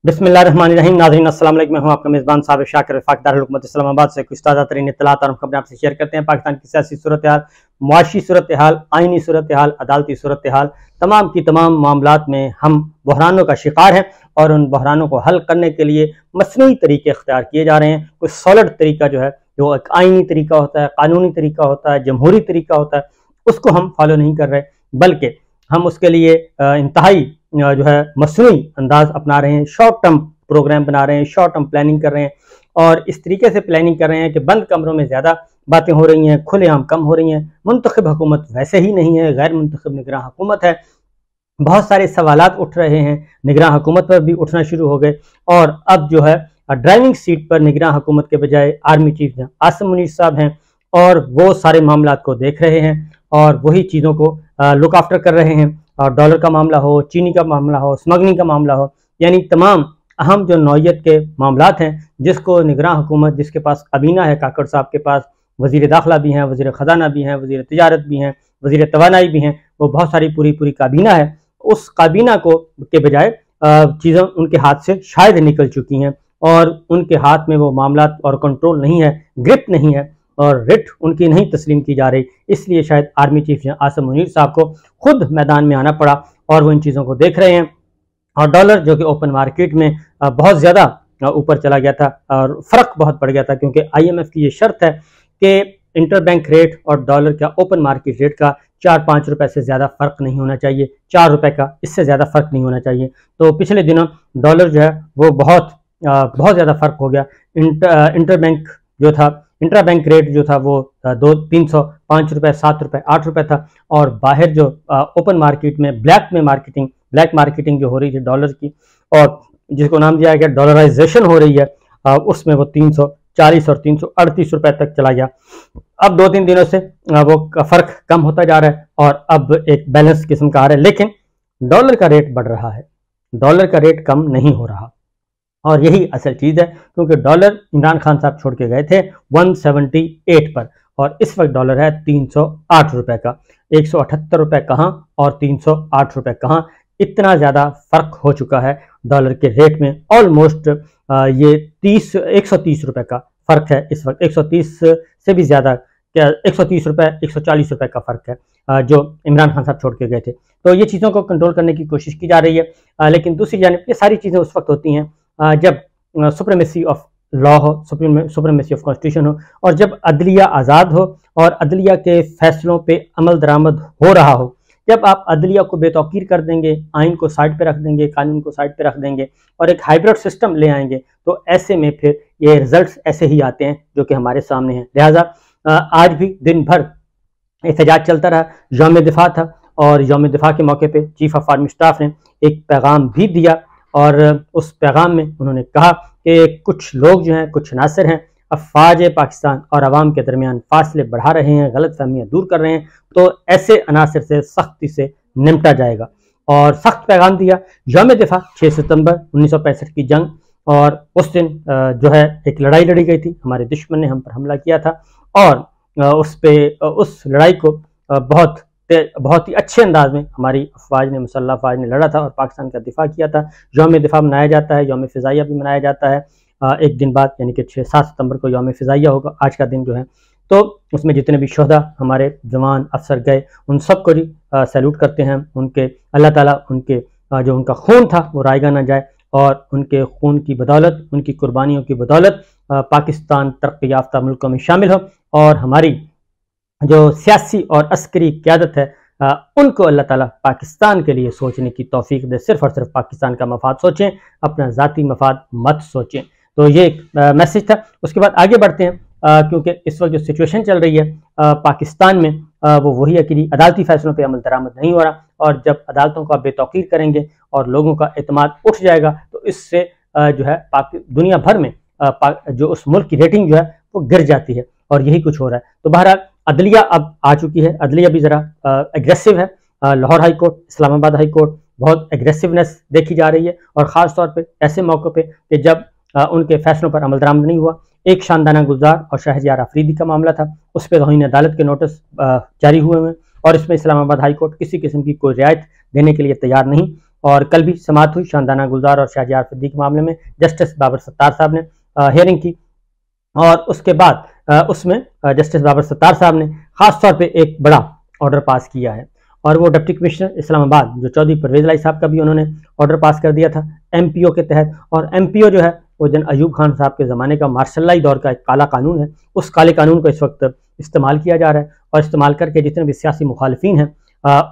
बिस्मिल्लाहिर्रहमानिर्रहीम। नाज़रीन अस्सलाम वालेकुम। मैं हूं आपका मेज़बान साबिर शाकिर रफ़ाक दारुल हुकूमत इस्लामाबाद से कुछ ताज़ा तरीन इत्तलात और खबरें आपसे शेयर करते हैं। पाकिस्तान की सियासी सूरत हाल, मुआशी सूरत हाल, आइनी सूरत हाल, अदालती सूरत हाल, तमाम की तमाम मामलात में हम बहरानों का शिकार हैं और उन बहरानों को हल करने के लिए मसनूई तरीके इख्तियार किए जा रहे हैं। कोई सॉलिड तरीका जो है, जो एक आइनी तरीका होता है, कानूनी तरीका होता है, जमहूरी तरीका होता है, उसको हम फॉलो नहीं कर रहे, बल्कि हम उसके लिए इंतहाई जो है मसनूई अंदाज अपना रहे हैं। शॉर्ट टर्म प्रोग्राम बना रहे हैं, शॉर्ट टर्म प्लानिंग कर रहे हैं और इस तरीके से प्लानिंग कर रहे हैं कि बंद कमरों में ज़्यादा बातें हो रही हैं, खुलेआम कम हो रही हैं। मुंतखब हुकूमत वैसे ही नहीं है, गैर मुंतखब निगरान हुकूमत है। बहुत सारे सवालात उठ रहे हैं, निगरान हुकूमत पर भी उठना शुरू हो गए और अब जो है ड्राइविंग सीट पर निगरान हुकूमत के बजाय आर्मी चीफ आसिम मुनीर साहब हैं और वो सारे मामलात को देख रहे हैं और वही चीज़ों को लुक आफ्टर कर रहे हैं। और डॉलर का मामला हो, चीनी का मामला हो, स्मगलिंग का मामला हो, यानी तमाम अहम जो नौयत के मामलात हैं जिसको निगरान हुकूमत, जिसके पास काबीना है, काकड़ साहब के पास वज़ीर दाखिला भी हैं, वज़ीर ख़जाना भी हैं, वज़ीर तिजारत भी हैं, वज़ीर तवानाई भी हैं, वो बहुत सारी पूरी काबीना है। उस काबीना को के बजाय चीज़ें उनके हाथ से शायद निकल चुकी हैं और उनके हाथ में वो मामलात और कंट्रोल नहीं है, ग्रिप नहीं है और रिट उनकी नहीं तस्लीम की जा रही। इसलिए शायद आर्मी चीफ आसिम मुनीर साहब को खुद मैदान में आना पड़ा और वो इन चीज़ों को देख रहे हैं। और डॉलर जो कि ओपन मार्केट में बहुत ज़्यादा ऊपर चला गया था और फ़र्क बहुत बढ़ गया था, क्योंकि IMF की ये शर्त है कि इंटरबैंक रेट और डॉलर का ओपन मार्केट रेट का 4-5 रुपए से ज़्यादा फ़र्क नहीं होना चाहिए, 4 रुपए का इससे ज़्यादा फ़र्क नहीं होना चाहिए। तो पिछले दिनों डॉलर जो है वो बहुत ज़्यादा फ़र्क हो गया। इंटरबैंक जो था, इंट्रा बैंक रेट जो था वो 200, 5 रुपए, 7 रुपए, 8 रुपए था और बाहर जो ओपन मार्केट में ब्लैक मार्केटिंग जो हो रही है डॉलर की और जिसको नाम दिया गया डॉलराइजेशन हो रही है, उसमें वो 340 और 338 रुपए तक चला गया। अब 2-3 दिनों से वो फ़र्क कम होता जा रहा है और अब एक बैलेंस किस्म का आ रहा है, लेकिन डॉलर का रेट बढ़ रहा है, डॉलर का रेट कम नहीं हो रहा और यही असल चीज़ है, क्योंकि डॉलर इमरान खान साहब छोड़ के गए थे 178 पर और इस वक्त डॉलर है 308 रुपए का। 178 रुपए कहाँ और 308 रुपए कहाँ, इतना ज़्यादा फ़र्क हो चुका है डॉलर के रेट में। ऑलमोस्ट ये 130 रुपए का फ़र्क है इस वक्त, 130 से भी ज़्यादा, क्या 130 रुपए, 140 रुपए का फ़र्क है जो इमरान खान साहब छोड़ के गए थे। तो ये चीज़ों को कंट्रोल करने की कोशिश की जा रही है, लेकिन दूसरी जानिब ये सारी चीज़ें उस वक्त होती हैं जब सुप्रीमेसी ऑफ लॉ हो, सुप्रीमेसी ऑफ कॉन्स्टिट्यूशन हो और जब अदलिया आज़ाद हो और अदलिया के फैसलों पे अमल दरामद हो रहा हो। जब आप अदलिया को बेतौकीर कर देंगे, आइन को साइड पे रख देंगे, कानून को साइड पे रख देंगे और एक हाइब्रिड सिस्टम ले आएंगे, तो ऐसे में फिर ये रिजल्ट्स ऐसे ही आते हैं जो कि हमारे सामने हैं। लिहाजा आज भी दिन भर एहतजाज चलता रहा, यौम दिफा था और यौम दिफा के मौके पे चीफ ऑफ आर्मी स्टाफ ने एक पैगाम भी दिया और उस पैगाम में उन्होंने कहा कि कुछ लोग जो हैं, कुछ नासिर हैं, अफवाज पाकिस्तान और अवाम के दरमियान फासले बढ़ा रहे हैं, गलत फहमियाँ दूर कर रहे हैं, तो ऐसे अनासर से सख्ती से निपटा जाएगा और सख्त पैगाम दिया। यौम दिफा 6 सितंबर 1965 की जंग और उस दिन जो है एक लड़ाई लड़ी गई थी, हमारे दुश्मन ने हम पर हमला किया था और उस लड़ाई को बहुत ही अच्छे अंदाज में हमारी अफवाज ने, मुसल्लह अफवाज ने लड़ा था और पाकिस्तान का दिफा किया था। यौम दिफा मनाया जाता है, यौम फ़िज़ाइया भी मनाया जाता है एक दिन बाद, यानी कि 6-7 सितंबर को यौम फ़िज़ाइया होगा आज का दिन जो है। तो उसमें जितने भी शोहदा हमारे जवान अफसर गए उन सब को सैल्यूट करते हैं। उनके अल्लाह ताला उनके जो उनका खून था वो रायगा ना जाए और उनके खून की बदौलत, उनकी कुर्बानियों की बदौलत पाकिस्तान तरक्की याफ्ता मुल्कों में शामिल हो और हमारी जो सियासी और अस्करी क़यादत है उनको अल्लाह ताला पाकिस्तान के लिए सोचने की तौफीक दे। सिर्फ़ और सिर्फ पाकिस्तान का मफाद सोचें, अपना ज़ाती मफाद मत सोचें। तो ये एक मैसेज था। उसके बाद आगे बढ़ते हैं, क्योंकि इस वक्त जो सिचुएशन चल रही है पाकिस्तान में वो वही है कि अदालती फ़ैसलों पर अमल दरामद नहीं हो रहा और जब अदालतों को आप बेतौकीर करेंगे और लोगों का एतमाद उठ जाएगा तो इससे जो है दुनिया भर में जो उस मुल्क की रेटिंग जो है वो गिर जाती है और यही कुछ हो रहा है। तो बहरहाल अदलिया अब आ चुकी है, अदलिया भी ज़रा एग्रेसिव है। Lahore high court, Islamabad high court बहुत एग्रेसिवनेस देखी जा रही है और ख़ास तौर पे ऐसे मौक़ों पे कि जब उनके फैसलों पर अमल दरामद नहीं हुआ। एक शानदाना गुलजार और शहरयार अफरीदी का मामला था, उस पर तौहीन अदालत के नोटिस जारी हुए हैं और इसमें इस्लामाबाद हाई कोर्ट किसी किस्म की कोई रियायत देने के लिए तैयार नहीं। और कल भी समाअत हुई शानदाना गुलजार और शाहजियार सिद्दीकी के मामले में। जस्टिस बाबर सत्तार साहब ने हियरिंग की और उसके बाद उसमें जस्टिस बाबर सत्तार साहब ने खास तौर पे एक बड़ा ऑर्डर पास किया है और वो डिप्टी कमिश्नर इस्लामाबाद जो चौधरी परवेज इलाही साहब का भी उन्होंने ऑर्डर पास कर दिया था MPO के तहत। और MPO जो है वो जन अयूब खान साहब के ज़माने का मार्शल दौर का एक काला कानून है। उस काले कानून को इस वक्त इस्तेमाल किया जा रहा है और इस्तेमाल करके जितने भी सियासी मुखालिफिन हैं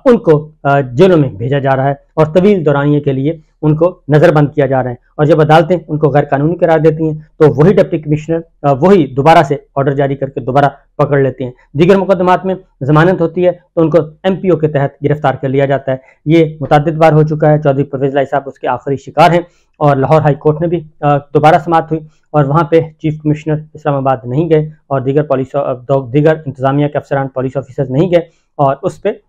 उनको जेलों में भेजा जा रहा है और तवील दौरानिए के लिए उनको नज़रबंद किया जा रहा है। और जब अदालतें उनको गैर कानूनी करार देती हैं तो वही डिप्टी कमिश्नर वही दोबारा से ऑर्डर जारी करके दोबारा पकड़ लेते हैं। दीगर मुकदमात में जमानत होती है तो उनको MPO के तहत गिरफ्तार कर लिया जाता है। ये मुतअद्दिद बार हो चुका है। चौधरी परवेज इलाही साहब उसके आखिरी शिकार हैं और लाहौर हाई कोर्ट में भी दोबारा समाअत हुई और वहाँ पे चीफ कमिश्नर इस्लामाबाद नहीं गए और दीगर इंतजामिया के अफसरान पुलिस ऑफिसर्स नहीं गए और उस पर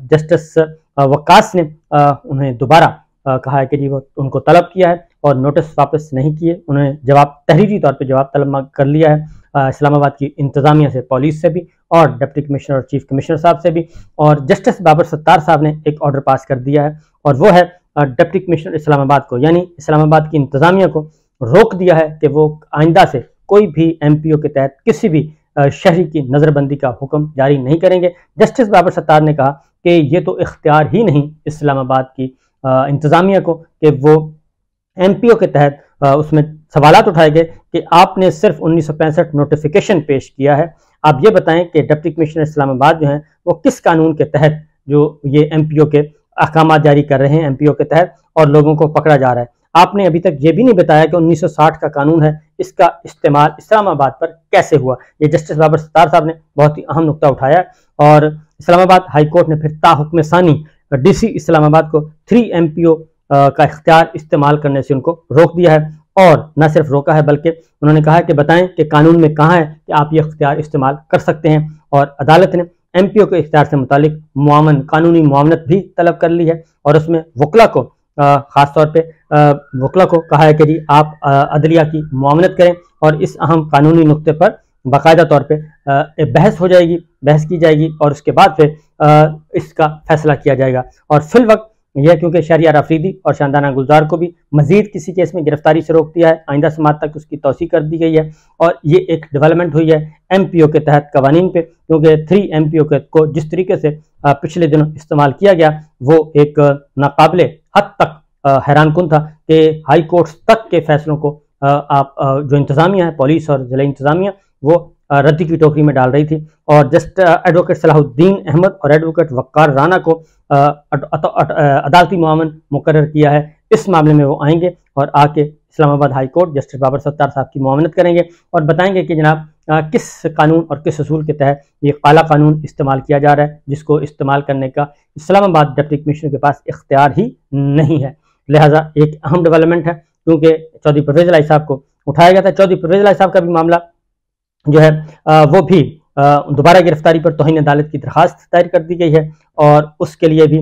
जस्टिस वक्कास ने उन्हें दोबारा कहा है कि जी वो उनको तलब किया है और नोटिस वापस नहीं किए। उन्हें जवाब तहरीरी तौर पे जवाब तलब कर लिया है इस्लामाबाद की इंतजामिया से, पुलिस से भी और डिप्टी कमिश्नर और चीफ कमिश्नर साहब से भी। और जस्टिस बाबर सत्तार साहब ने एक ऑर्डर पास कर दिया है और वो है डिप्टी कमिश्नर इस्लामाबाद को यानी इस्लामाबाद की इंतजामिया को रोक दिया है कि वो आइंदा से कोई भी MPO के तहत किसी भी शहरी की नज़रबंदी का हुक्म जारी नहीं करेंगे। जस्टिस बाबर सत्तार ने कहा कि ये तो इख्तियार ही नहीं इस्लामाबाद की इंतज़ामिया को कि वो MPO के तहत उसमें सवालात उठाए गए कि आपने सिर्फ 1965 नोटिफिकेशन पेश किया है, आप ये बताएं कि डिप्टी कमिश्नर इस्लामाबाद जो हैं वो किस कानून के तहत जो ये MPO के अहकाम जारी कर रहे हैं MPO के तहत और लोगों को पकड़ा जा रहा है। आपने अभी तक ये भी नहीं बताया कि 1960 का कानून है, इसका इस्तेमाल इस्लामाबाद पर कैसे हुआ। ये जस्टिस बाबर सत्तार साहब ने बहुत ही अहम नुक्ता उठाया और इस्लामाबाद हाई कोर्ट ने फिर ताहुक्म सानी DC इस्लामाबाद को 3 MPO का इख्तियार इस्तेमाल करने से उनको रोक दिया है और न सिर्फ रोका है बल्कि उन्होंने कहा है कि बताएं कि कानून में कहाँ है कि आप ये इख्तियार इस्तेमाल कर सकते हैं। और अदालत ने MPO के इख्तियार से मुतालिक कानूनी मुआवनत भी तलब कर ली है और उसमें वकला को ख़ास तौर पे वकला को कहा है कि जी आप अदलिया की मुआवनत करें और इस अहम कानूनी नुक्ते पर बाकायदा तौर पे बहस की जाएगी और उसके बाद फिर इसका फैसला किया जाएगा। और फिल वक्त यह क्योंकि शहरियार अफरीदी और शानदाना गुलजार को भी मजीद किसी केस में गिरफ्तारी से रोक दिया है, आइंदा समाअत तक उसकी तौसी कर दी गई है और ये एक डेवलपमेंट हुई है MPO के तहत कवानीन पे, क्योंकि 3 MPO को जिस तरीके से पिछले दिनों इस्तेमाल किया गया वो एक नाकाबिले हद तक हैरान कुन था कि हाई कोर्ट्स तक के फैसलों को आप जो इंतजामिया है पुलिस और जिला इंतजामिया वो रद्दी की टोकरी में डाल रही थी। और जस्ट एडवोकेट सलाहुद्दीन अहमद और एडवोकेट वक्कार राना को अदालती मुआवन मुकर्रर किया है। इस मामले में वो आएंगे और आके Islamabad high court justice Babar Sattar साहब की मुआवनत करेंगे और बताएंगे कि जनाब किस कानून और किस असूल के तहत ये काला कानून इस्तेमाल किया जा रहा है, जिसको इस्तेमाल करने का इस्लामाबाद डिप्टी कमिश्नर के पास इख्तियार ही नहीं है। लिहाजा एक अहम डेवलपमेंट है क्योंकि चौधरी परवेज इलाही साहब को उठाया गया था। चौधरी परवेज इलाही साहब का भी मामला जो है वो भी दोबारा गिरफ्तारी पर तौहीन अदालत की दरखास्त दायर कर दी गई है और उसके लिए भी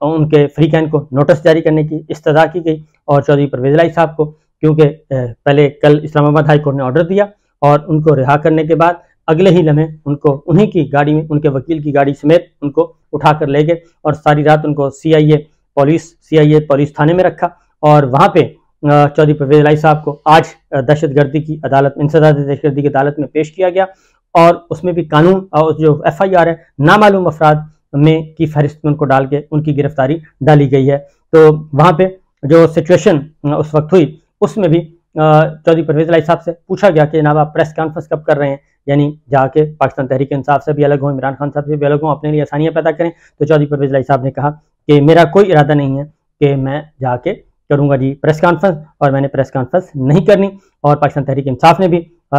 उनके फ्रीकैन को नोटिस जारी करने की इस्तदा की गई। और चौधरी परवेज इलाही साहब को क्योंकि पहले कल इस्लामाबाद हाई कोर्ट ने ऑर्डर दिया और उनको रिहा करने के बाद अगले ही लम्हे उनको उन्हीं की गाड़ी में उनके वकील की गाड़ी समेत उनको उठा कर ले गए और सारी रात उनको CIA पुलिस थाने में रखा और वहाँ पे चौधरी परवेज इलाही साहब को आज दहशतगर्दी की अदालत इंसदाद दहशतगर्दी की अदालत में पेश किया गया और उसमें भी कानून और जो FIR है नामालूम अफराद में की फहरिस्त में उनको डाल के उनकी गिरफ्तारी डाली गई है। तो वहाँ पे जो सिचुएशन उस वक्त हुई उसमें भी चौधरी परवेज इलाही साहब से पूछा गया कि जनाब आप प्रेस कॉन्फ्रेंस कब कर रहे हैं, यानी जाके पाकिस्तान तहरीक इंसाफ से भी अलग हों, इमरान खान साहब से भी अलग हों, अपने लिए आसानियाँ पैदा करें। तो चौधरी परवेज इलाही साहब ने कहा कि मेरा कोई इरादा नहीं है कि मैं जाके करूंगा जी प्रेस कॉन्फ्रेंस और मैंने प्रेस कॉन्फ्रेंस नहीं करनी। और पाकिस्तान तहरीक इंसाफ ने भी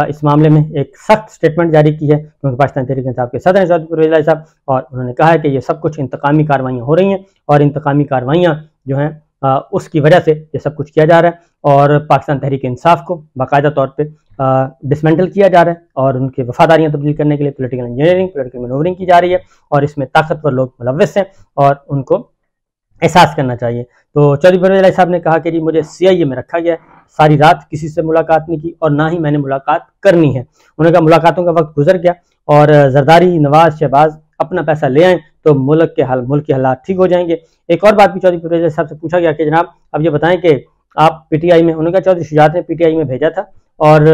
इस मामले में एक सख्त स्टेटमेंट जारी की है क्योंकि पाकिस्तान तहरीक इंसाफ के सदर हैं चौधरी परवेज इलाही साहब और उन्होंने कहा है कि ये सब कुछ इंतकामी कार्रवाइयाँ हो रही हैं और इंतकामी कार्रवाइयाँ जो हैं उसकी वजह से ये सब कुछ किया जा रहा है और पाकिस्तान तहरीक इंसाफ को बाकायदा तौर पर डिसमेंटल किया जा रहा है और उनकी वफादारियाँ तब्दील करने के लिए पोलिटिकल इंजीनियरिंग पोलिटिकल मैनूवरिंग की जा रही है और इसमें ताकतवर लोग मुलव्वस हैं और उनको एहसास करना चाहिए। तो चौधरी परवेज इलाही साहब ने कहा कि जी मुझे CIA में रखा गया है, सारी रात किसी से मुलाकात नहीं की और ना ही मैंने मुलाकात करनी है। उन्होंने कहा मुलाकातों का वक्त गुजर गया और जरदारी, नवाज, शहबाज अपना पैसा ले आएँ तो मुल्क के हालात ठीक हो जाएंगे। एक और बात भी चौधरी परवेज इलाही साहब से पूछा गया कि जनाब अब ये बताएं कि आप पीटीआई में, उन्होंने कहा चौधरी शुजात ने पीटीआई में भेजा था और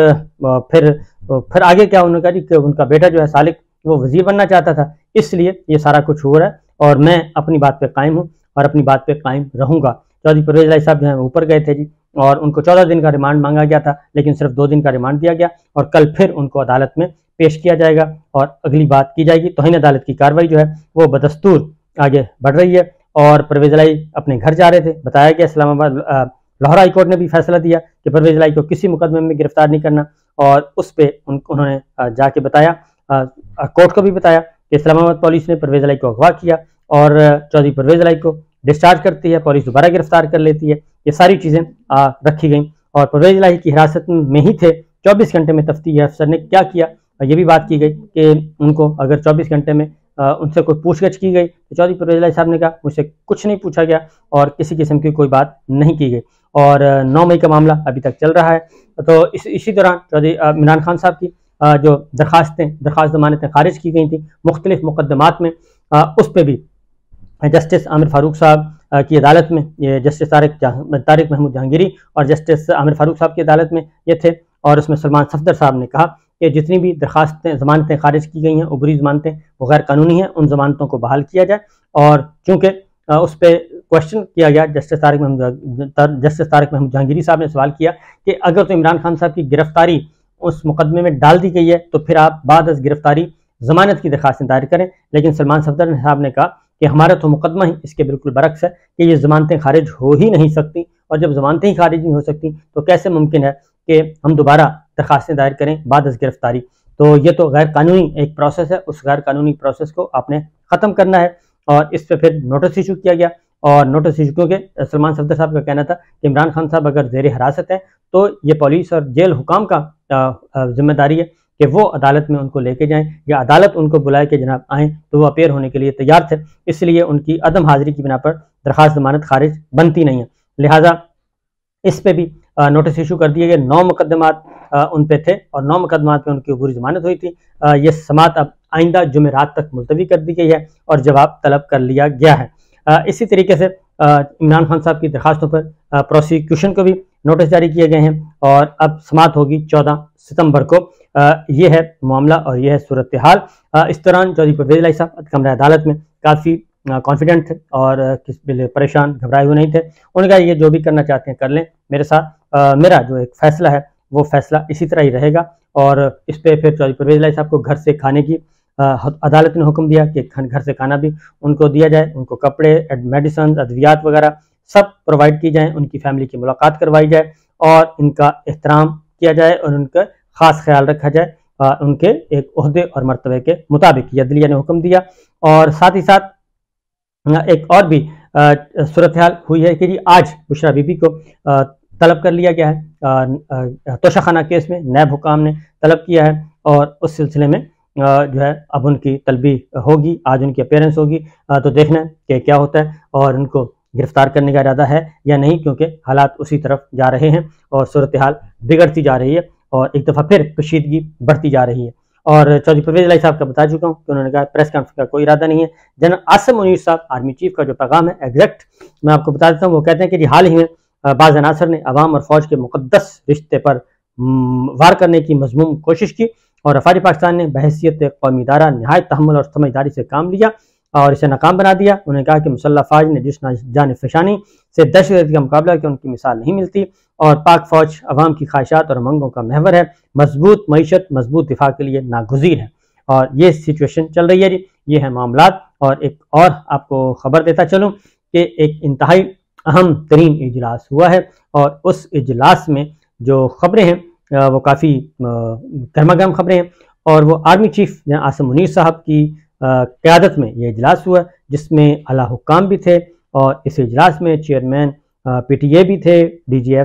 फिर आगे क्या, उन्होंने कहा कि उनका बेटा जो है सालिक वो वजीर बनना चाहता था, इसलिए ये सारा कुछ हो रहा है और मैं अपनी बात पे कायम हूँ और अपनी बात पे कायम रहूंगा। चौधरी परवेज इलाही साहब जो है ऊपर गए थे जी और उनको 14 दिन का रिमांड मांगा गया था, लेकिन सिर्फ 2 दिन का रिमांड दिया गया और कल फिर उनको अदालत में पेश किया जाएगा और अगली बात की जाएगी। तौहीन अदालत की कार्रवाई जो है वो बदस्तूर आगे बढ़ रही है और परवेज इलाही अपने घर जा रहे थे। बताया गया इस्लामाबाद लाहौर हाई कोर्ट ने भी फैसला दिया कि परवेज इलाही को किसी मुकदमे में गिरफ्तार नहीं करना और उस पर उन्होंने जाके बताया, कोर्ट को भी बताया कि इस्लामाबाद पुलिस ने परवेज इलाही को अगवा किया और चौधरी परवेज इलाही को डिस्चार्ज करती है, पुलिस दोबारा गिरफ्तार कर लेती है। ये सारी चीज़ें रखी गई और परवेज इलाही की हिरासत में ही थे। 24 घंटे में तफ्तीश अफसर ने क्या किया, ये भी बात की गई कि उनको अगर 24 घंटे में उनसे कोई पूछगछ की गई तो चौधरी परवेज इलाही साहब ने कहा मुझसे कुछ नहीं पूछा गया और किसी किस्म की कोई बात नहीं की गई और 9 मई का मामला अभी तक चल रहा है। तो इसी दौरान चौधरी इमरान खान साहब की जो दरखास्त जमानतें खारिज की गई थी मुख्तलिफ मुकदमात में, उस पर भी जस्टिस आमिर फारूक साहब की अदालत में ये जस्टिस तारिक महमूद जहांगीरी और जस्टिस आमिर फारूक साहब की अदालत में ये थे और उसमें सलमान सफदर साहब ने कहा कि जितनी भी जमानतें खारिज की गई हैं, उबरी जमानतें, वो गैर कानूनी हैं, उन जमानतों को बहाल किया जाए। और चूँकि उस पर क्वेश्चन किया गया, जस्टिस तारिक महमूद जहांगीरी साहब ने सवाल किया कि अगर तो इमरान खान साहब की गिरफ्तारी उस मुकदमे में डाल दी गई है तो फिर आप बाद अज़ गिरफ्तारी जमानत की दरखास्त दायर करें, लेकिन सलमान सफदर साहब ने कहा कि हमारा तो मुकदमा ही इसके बिल्कुल बरक्स है कि ये ज़मानतें खारिज हो ही नहीं सकती और जब ज़मानतें ही खारिज नहीं हो सकती तो कैसे मुमकिन है कि हम दोबारा दरखास्तें दायर करें बाद अज़ गिरफ्तारी। तो ये तो गैर कानूनी एक प्रोसेस है, उस गैर कानूनी प्रोसेस को आपने ख़त्म करना है और इस पर फिर नोटिस इशू किया गया और नोटिस इशू क्योंकि सलमान सफदर साहब का कहना था कि इमरान खान साहब अगर ज़ेर हिरासत है तो ये पुलिस और जेल हुकाम का जिम्मेदारी है कि वो अदालत में उनको लेके जाएं या अदालत उनको बुलाए कि जनाब आएँ, तो वो अपेयर होने के लिए तैयार थे, इसलिए उनकी अदम हाजिरी की बिना पर दरखास्त जमानत खारिज बनती नहीं है। लिहाजा इस पे भी नोटिस इशू कर दिए गए। 9 मुकदमात उन पे थे और 9 मुकदमात में उनकी पूरी जमानत हुई थी। ये समात अब आइंदा जुमेरात तक मुलतवी कर दी गई है और जवाब तलब कर लिया गया है। इसी तरीके से इमरान खान साहब की दरखास्तों पर प्रोसिक्यूशन को भी नोटिस जारी किए गए हैं और अब समात होगी 14 सितंबर को। ये है मामला और ये है सूरत हाल। इस दौरान चौधरी परवेज इलाही साहब कमरा अदालत में काफ़ी कॉन्फिडेंट थे और किसी परेशान घबराए हुए नहीं थे। उन्होंने कहा ये जो भी करना चाहते हैं कर लें, मेरे साथ मेरा जो एक फ़ैसला है वो फ़ैसला इसी तरह ही रहेगा। और इस पर फिर चौधरी परवेज इलाही साहब को घर से खाने की अदालत ने हुक्म दिया कि घर से खाना भी उनको दिया जाए, उनको कपड़े, मेडिसिन, अद्वियात वगैरह सब प्रोवाइड की जाए, उनकी फैमिली की मुलाकात करवाई जाए और इनका एहतराम किया जाए और उनका ख़ास ख्याल रखा जाए उनके एक ओहदे और मर्तबे के मुताबिक। यह अदलिया ने हुक्म दिया और साथ ही साथ एक और भी सूरत हाल हुई है कि जी आज बुशरा बीबी को तलब कर लिया गया है। तोशाखाना केस में नैब हुकाम ने तलब किया है और उस सिलसिले में जो है अब उनकी तलबी होगी, आज उनकी अपीयरेंस होगी। तो देखना है कि क्या होता है और उनको गिरफ्तार करने का इरादा है या नहीं, क्योंकि हालात उसी तरफ जा रहे हैं और सूरत हाल बिगड़ती जा रही है और एक दफ़ा फिर कशीदगी बढ़ती जा रही है। और चौधरी परवेज इलाही साहब का बता चुका हूँ कि उन्होंने कहा प्रेस कॉन्फ्रेंस का कोई इरादा नहीं है। जनरल आसिम मुनीर साहब आर्मी चीफ का जो पैगाम है एग्जैक्ट मैं आपको बता देता हूँ। वो कहते हैं कि हाल ही में बाज़ अनासर ने अवाम और फौज के मुक़द्दस रिश्ते पर वार करने की मज़मूम कोशिश की और अफवाज पाकिस्तान ने बहैसियत कौमी इदारा नहायत तहम्मुल और समझदारी से काम लिया और इसे नाकाम बना दिया। उन्होंने कहा कि मुसल्लह फ़ौज ने जिस जानिब फ़शानी से दहशतगर्दी का मुकाबला किया उनकी मिसाल नहीं मिलती और पाक फ़ौज अवाम की ख्वाहिशात और मंगों का महवर है, मजबूत मईशत मजबूत दिफा के लिए नागुज़ीर है। और ये सिचुएशन चल रही है जी, ये है मामलात। और एक और आपको ख़बर देता चलूँ कि एक इंतहाई अहम तरीन इजलास हुआ है और उस इजलास में जो ख़बरें हैं वो काफ़ी गर्मा गर्म ख़बरें हैं और वो आर्मी चीफ आसिम मुनीर साहब की क़यादत में ये इजलास हुआ जिसमें आला हुक्काम भी थे और इस इजलास में चेयरमैन PTA भी थे, DG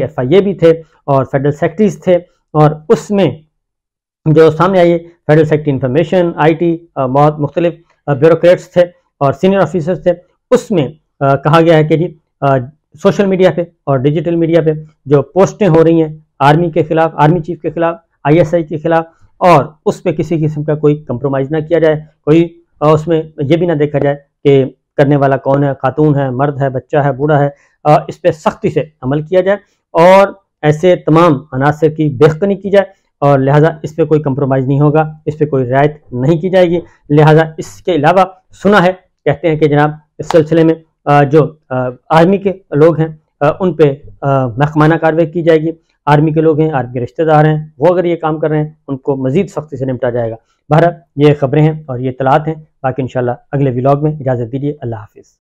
FIA भी थे और फेडरल सेक्रेटरीज थे। और उसमें जो सामने आइए फेडरल सेक्रेटरी इंफॉर्मेशन IT बहुत मुख्तलिफ ब्यूरोक्रेट्स थे और सीनियर ऑफिसर्स थे। उसमें कहा गया है कि जी सोशल मीडिया पे और डिजिटल मीडिया पे जो पोस्टें हो रही हैं आर्मी के खिलाफ, आर्मी चीफ के खिलाफ, ISI के खिलाफ, और उस पर किसी किस्म का कोई कंप्रोमाइज़ ना किया जाए, कोई और उसमें ये भी ना देखा जाए कि करने वाला कौन है, खातून है, मर्द है, बच्चा है, बूढ़ा है। इस पर सख्ती से अमल किया जाए और ऐसे तमाम अनासर की बेखनी की जाए और लिहाजा इस पर कोई कंप्रोमाइज़ नहीं होगा, इस पर कोई रियायत नहीं की जाएगी। लिहाजा इसके अलावा सुना है, कहते हैं कि जनाब इस सिलसिले में जो आर्मी के लोग हैं उन पे महकमाना कार्रवाई की जाएगी। आर्मी के लोग हैं, आर्मी के रिश्तेदार हैं, वो अगर ये काम कर रहे हैं उनको मजीद सख्ती से निपटा जाएगा। बहरहाल ये खबरें हैं और ये इतलात हैं। बाकी इंशाल्लाह अगले व्लॉग में इजाज़त दीजिए। अल्लाह हाफिज़।